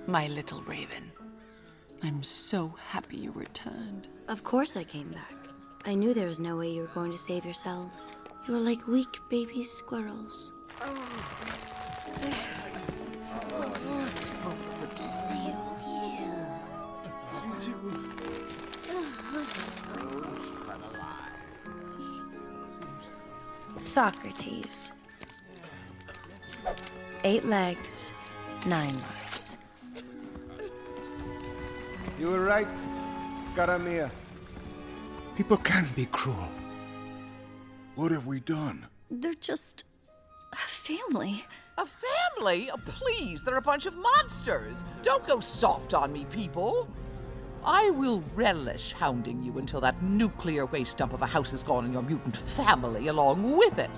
my little raven. I'm so happy you returned. Of course I came back. I knew there was no way you were going to save yourselves. You were like weak baby squirrels. It's so good to see you here. Socrates. 8 legs, 9 lives. You were right, Karamir. People can be cruel. What have we done? They're just a family. A family? Oh, please, they're a bunch of monsters. Don't go soft on me, people. I will relish hounding you until that nuclear waste dump of a house is gone and your mutant family along with it.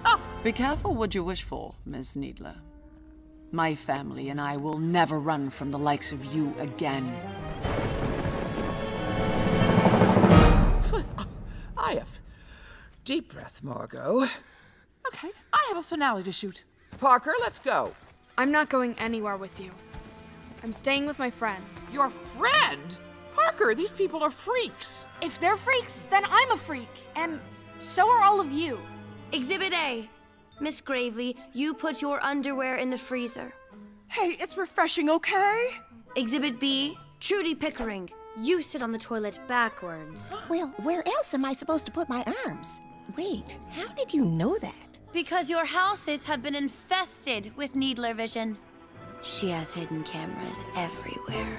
Ah. Be careful what you wish for, Miss Needler. My family and I will never run from the likes of you again. I have... Deep breath, Margot. Okay, I have a finale to shoot. Parker, let's go. I'm not going anywhere with you. I'm staying with my friend. Your friend? Parker, these people are freaks. If they're freaks, then I'm a freak. And so are all of you. Exhibit A. Miss Gravely, you put your underwear in the freezer. Hey, it's refreshing, okay? Exhibit B. Trudy Pickering, you sit on the toilet backwards. Well, where else am I supposed to put my arms? Wait, how did you know that? Because your houses have been infested with Needler vision. She has hidden cameras everywhere.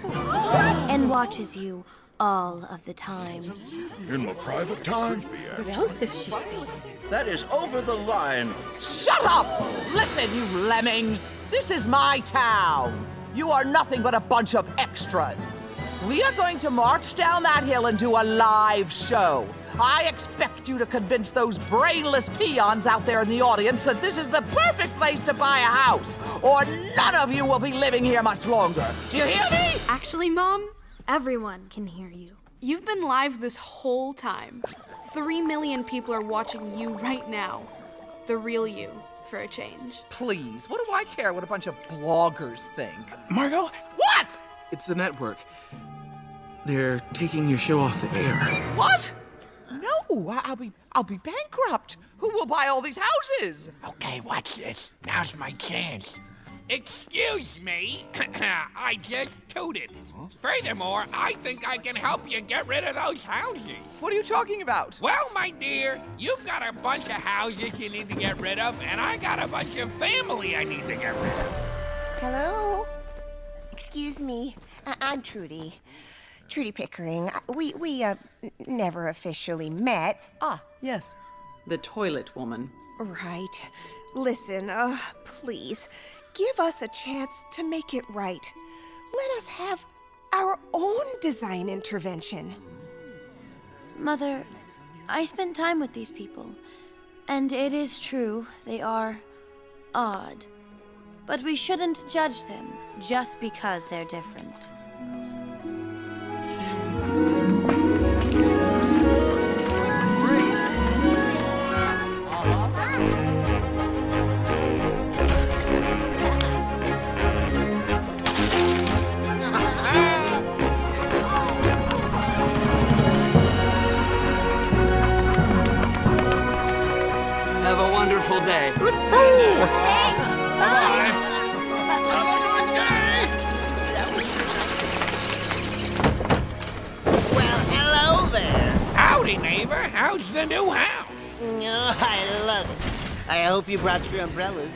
And watches you all of the time. In my private time? What else has she seen? That is over the line. Shut up! Listen, you lemmings. This is my town. You are nothing but a bunch of extras. We are going to march down that hill and do a live show. I expect you to convince those brainless peons out there in the audience that this is the perfect place to buy a house, or none of you will be living here much longer. Do you hear me? Actually, Mom, everyone can hear you. You've been live this whole time. 3 million people are watching you right now. The real you, for a change. Please, what do I care what a bunch of bloggers think? Margot? What? It's the network. They're taking your show off the air. What? No, I'll be bankrupt. Who will buy all these houses? Okay, watch this. Now's my chance. Excuse me. I just tooted. Furthermore, I think I can help you get rid of those houses. What are you talking about? Well, my dear, you've got a bunch of houses you need to get rid of, and I got a bunch of family I need to get rid of. Hello? Excuse me. I'm Trudy. Trudy Pickering. We never officially met. Ah, yes. The toilet woman. Right. Listen, please, give us a chance to make it right. Let us have our own design intervention. Mother, I spent time with these people, and it is true, they are odd. But we shouldn't judge them just because they're different. Have a wonderful day. Thanks! Bye! Well, hello there. Howdy, neighbor. How's the new house? Oh, I love it. I hope you brought your umbrellas.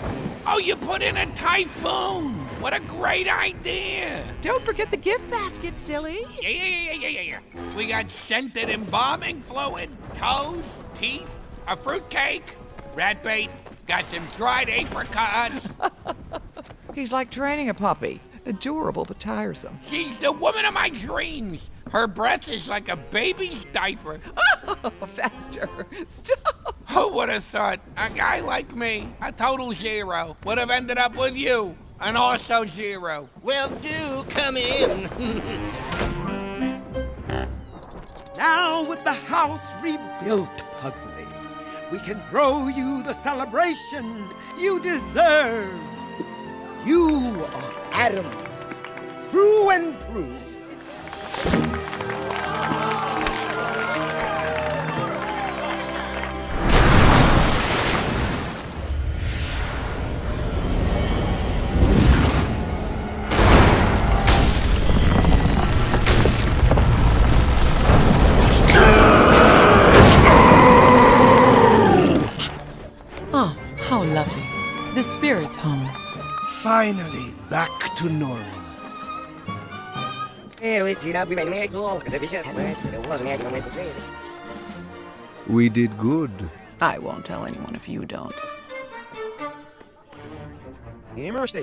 Oh, you put in a typhoon. What a great idea. Don't forget the gift basket, silly. Yeah. We got scented embalming fluid, toes, teeth, a fruitcake, rat bait, got some dried apricots. He's like training a puppy. Adorable but tiresome. She's the woman of my dreams. Her breath is like a baby's diaper. Oh, faster. Stop. Who would have thought a guy like me, a total zero, would have ended up with you, an also zero? Well, do come in. Now with the house rebuilt, Pugsley, we can throw you the celebration you deserve. You are Addams, true and true. Oh, how lovely. The spirit's home. Finally, back to normal. We did good. I won't tell anyone if you don't. Healers!